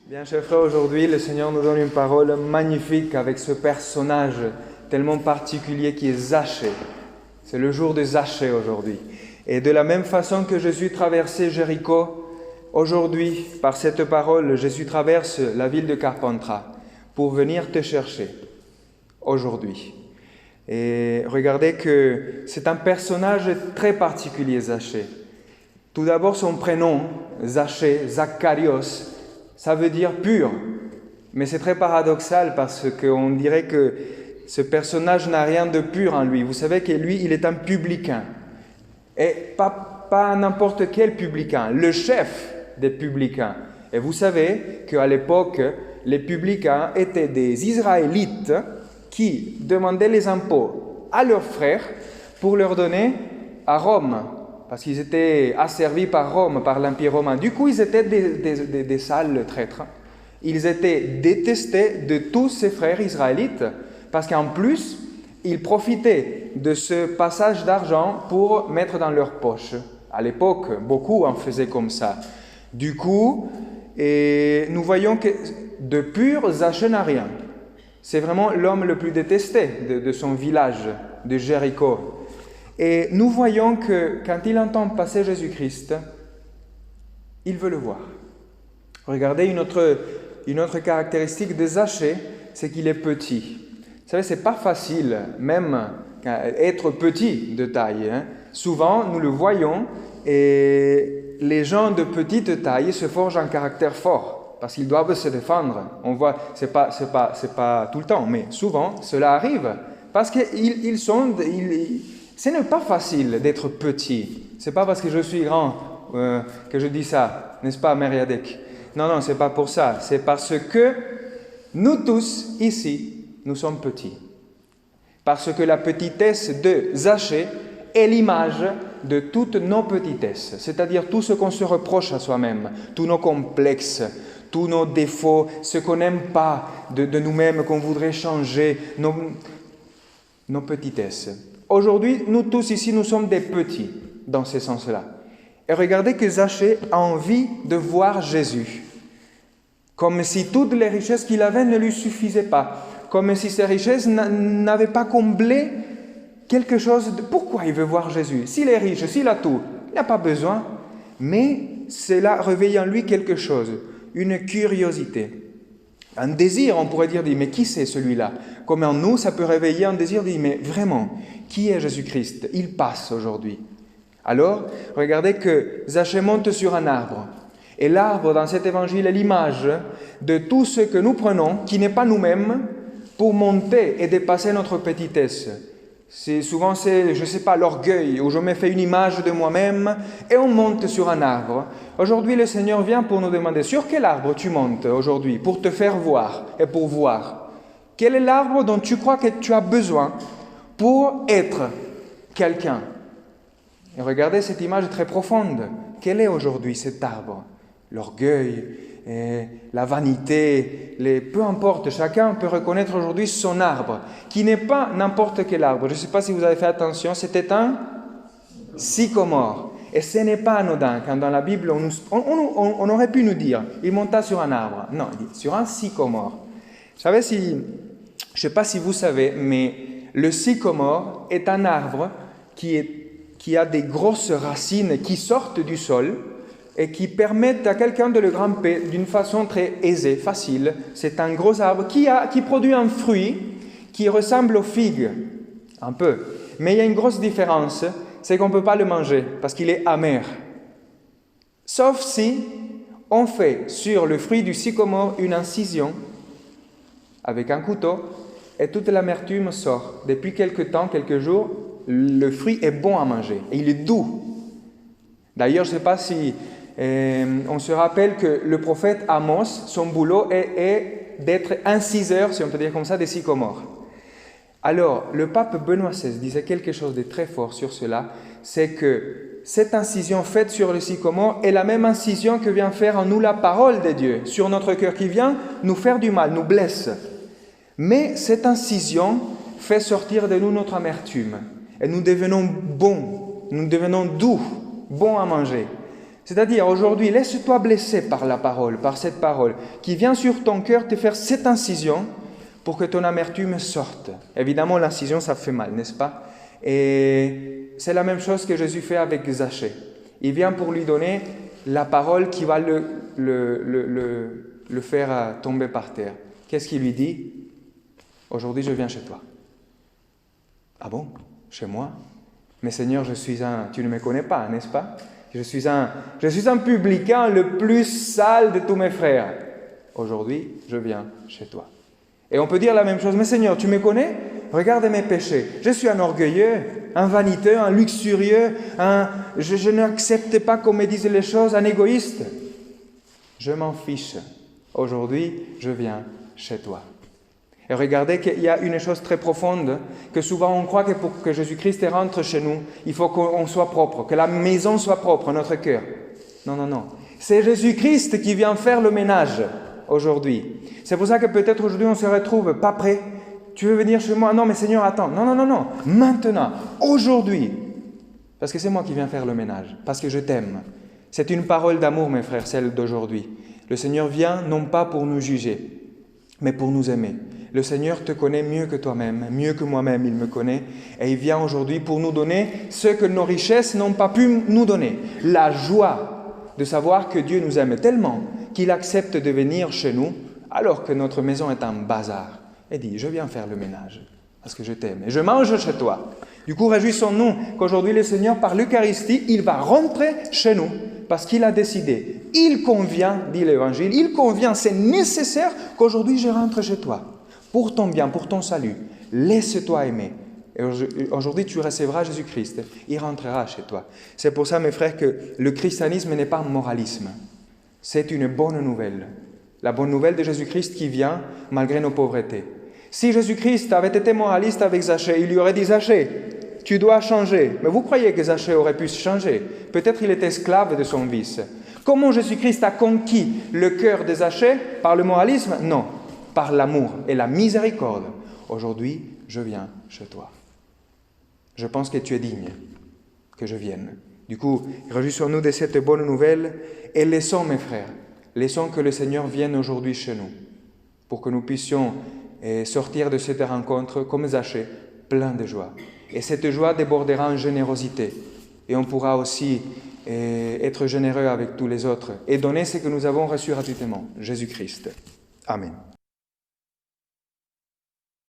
Bien, chers frères, aujourd'hui, le Seigneur nous donne une parole magnifique avec ce personnage tellement particulier qui est Zachée. C'est le jour de Zachée aujourd'hui. Et de la même façon que Jésus traversait Jéricho, aujourd'hui, par cette parole, Jésus traverse la ville de Carpentras pour venir te chercher aujourd'hui. Et regardez que c'est un personnage très particulier, Zachée. Tout d'abord, son prénom, Zachée, Zacharios, ça veut dire pur. Mais c'est très paradoxal parce qu'on dirait que ce personnage n'a rien de pur en lui. Vous savez que lui, il est un publicain. Et pas n'importe quel publicain, le chef des publicains. Et vous savez qu'à l'époque, les publicains étaient des Israélites qui demandaient les impôts à leurs frères pour leur donner à Rome. Parce qu'ils étaient asservis par Rome, par l'Empire romain. Du coup, ils étaient des sales traîtres. Ils étaient détestés de tous ces frères israélites, parce qu'en plus, ils profitaient de ce passage d'argent pour mettre dans leur poche. À l'époque, beaucoup en faisaient comme ça. Du coup, nous voyons que de pur, Zachée n'a rien. C'est vraiment l'homme le plus détesté de son village, de Jéricho. Et nous voyons que quand il entend passer Jésus-Christ, il veut le voir. Regardez une autre caractéristique de Zachée, c'est qu'il est petit. Vous savez, c'est pas facile, même être petit de taille. Souvent, nous le voyons, et les gens de petite taille se forgent un caractère fort, parce qu'ils doivent se défendre. On voit, c'est pas tout le temps, mais souvent, cela arrive, parce qu'ils sont... Ce n'est pas facile d'être petit. Ce n'est pas parce que je suis grand que je dis ça, n'est-ce pas, Mériadec? Non, ce n'est pas pour ça. C'est parce que nous tous, ici, nous sommes petits. Parce que la petitesse de Zachée est l'image de toutes nos petitesses, c'est-à-dire tout ce qu'on se reproche à soi-même, tous nos complexes, tous nos défauts, ce qu'on n'aime pas de nous-mêmes, qu'on voudrait changer, nos petitesses. Aujourd'hui, nous tous ici, nous sommes des petits dans ce sens-là. Et regardez que Zachée a envie de voir Jésus. Comme si toutes les richesses qu'il avait ne lui suffisaient pas. Comme si ces richesses n'avaient pas comblé quelque chose de... Pourquoi il veut voir Jésus? S'il est riche, s'il a tout, il n'a pas besoin. Mais cela réveille en lui quelque chose, une curiosité. Un désir, on pourrait dire, mais qui c'est celui-là? Comme en nous, ça peut réveiller un désir de dire, mais vraiment, qui est Jésus-Christ? Il passe aujourd'hui. Alors, regardez que Zachée monte sur un arbre. Et l'arbre, dans cet évangile, est l'image de tout ce que nous prenons, qui n'est pas nous-mêmes, pour monter et dépasser notre petitesse. Souvent, je ne sais pas, l'orgueil, où je me fais une image de moi-même et on monte sur un arbre. Aujourd'hui, le Seigneur vient pour nous demander sur quel arbre tu montes aujourd'hui, pour te faire voir et pour voir. Quel est l'arbre dont tu crois que tu as besoin pour être quelqu'un? Et regardez cette image très profonde. Quel est aujourd'hui cet arbre? L'orgueil, la vanité, peu importe, chacun peut reconnaître aujourd'hui son arbre, qui n'est pas n'importe quel arbre. Je ne sais pas si vous avez fait attention, c'était un sycomore. Et ce n'est pas anodin, quand dans la Bible, on aurait pu nous dire, il monta sur un arbre. Non, il dit sur un sycomore. Vous savez, je ne sais pas si vous savez, mais le sycomore est un arbre qui a des grosses racines qui sortent du sol, et qui permettent à quelqu'un de le grimper d'une façon très aisée, facile. C'est un gros arbre qui produit un fruit qui ressemble aux figues, un peu. Mais il y a une grosse différence, c'est qu'on ne peut pas le manger parce qu'il est amer. Sauf si on fait sur le fruit du sycomore une incision avec un couteau et toute l'amertume sort. Depuis quelques jours, le fruit est bon à manger et il est doux. D'ailleurs, je ne sais pas si... on se rappelle que le prophète Amos, son boulot est d'être inciseur, si on peut dire comme ça, des sycomores. Alors, le pape Benoît XVI disait quelque chose de très fort sur cela, c'est que cette incision faite sur le sycomore est la même incision que vient faire en nous la parole de Dieu, sur notre cœur, qui vient nous faire du mal, nous blesse. Mais cette incision fait sortir de nous notre amertume, et nous devenons bons, nous devenons doux, bons à manger. C'est-à-dire, aujourd'hui, laisse-toi blesser par la parole, par cette parole, qui vient sur ton cœur te faire cette incision pour que ton amertume sorte. Évidemment, l'incision, ça fait mal, n'est-ce pas? Et c'est la même chose que Jésus fait avec Zachée. Il vient pour lui donner la parole qui va le faire tomber par terre. Qu'est-ce qu'il lui dit? Aujourd'hui, je viens chez toi. Ah bon? Chez moi? Mais Seigneur, tu ne me connais pas, n'est-ce pas? Je suis un publicain le plus sale de tous mes frères. Aujourd'hui, je viens chez toi. Et on peut dire la même chose. Mais Seigneur, tu me connais? Regarde mes péchés. Je suis un orgueilleux, un vaniteux, un luxurieux, je n'accepte pas qu'on me dise les choses, un égoïste. Je m'en fiche. Aujourd'hui, je viens chez toi. Et regardez qu'il y a une chose très profonde, que souvent on croit que pour que Jésus-Christ rentre chez nous, il faut qu'on soit propre, que la maison soit propre, notre cœur. Non, non, non. C'est Jésus-Christ qui vient faire le ménage aujourd'hui. C'est pour ça que peut-être aujourd'hui on se retrouve pas prêt. Tu veux venir chez moi? Non, mais Seigneur, attends. Non, non, non, non. Maintenant, aujourd'hui. Parce que c'est moi qui viens faire le ménage, parce que je t'aime. C'est une parole d'amour, mes frères, celle d'aujourd'hui. Le Seigneur vient non pas pour nous juger, mais pour nous aimer. Le Seigneur te connaît mieux que toi-même, mieux que moi-même, il me connaît. Et il vient aujourd'hui pour nous donner ce que nos richesses n'ont pas pu nous donner. La joie de savoir que Dieu nous aime tellement qu'il accepte de venir chez nous alors que notre maison est un bazar. Et dit, je viens faire le ménage parce que je t'aime et je mange chez toi. Du coup, réjouissons-nous qu'aujourd'hui le Seigneur, par l'Eucharistie, il va rentrer chez nous parce qu'il a décidé. Il convient, dit l'Évangile, il convient, c'est nécessaire qu'aujourd'hui je rentre chez toi. Pour ton bien, pour ton salut, laisse-toi aimer. Et aujourd'hui, tu recevras Jésus-Christ. Il rentrera chez toi. C'est pour ça, mes frères, que le christianisme n'est pas un moralisme. C'est une bonne nouvelle. La bonne nouvelle de Jésus-Christ qui vient malgré nos pauvretés. Si Jésus-Christ avait été moraliste avec Zachée, il lui aurait dit « Zachée, tu dois changer. » Mais vous croyez que Zachée aurait pu changer? Peut-être il était esclave de son vice. Comment Jésus-Christ a conquis le cœur de Zachée? Par le moralisme? Non. Par l'amour et la miséricorde. Aujourd'hui, je viens chez toi. Je pense que tu es digne que je vienne. Du coup, réjouissons-nous de cette bonne nouvelle et laissons, mes frères, laissons que le Seigneur vienne aujourd'hui chez nous pour que nous puissions sortir de cette rencontre comme Zachée, plein de joie. Et cette joie débordera en générosité. Et on pourra aussi être généreux avec tous les autres et donner ce que nous avons reçu gratuitement, Jésus-Christ. Amen.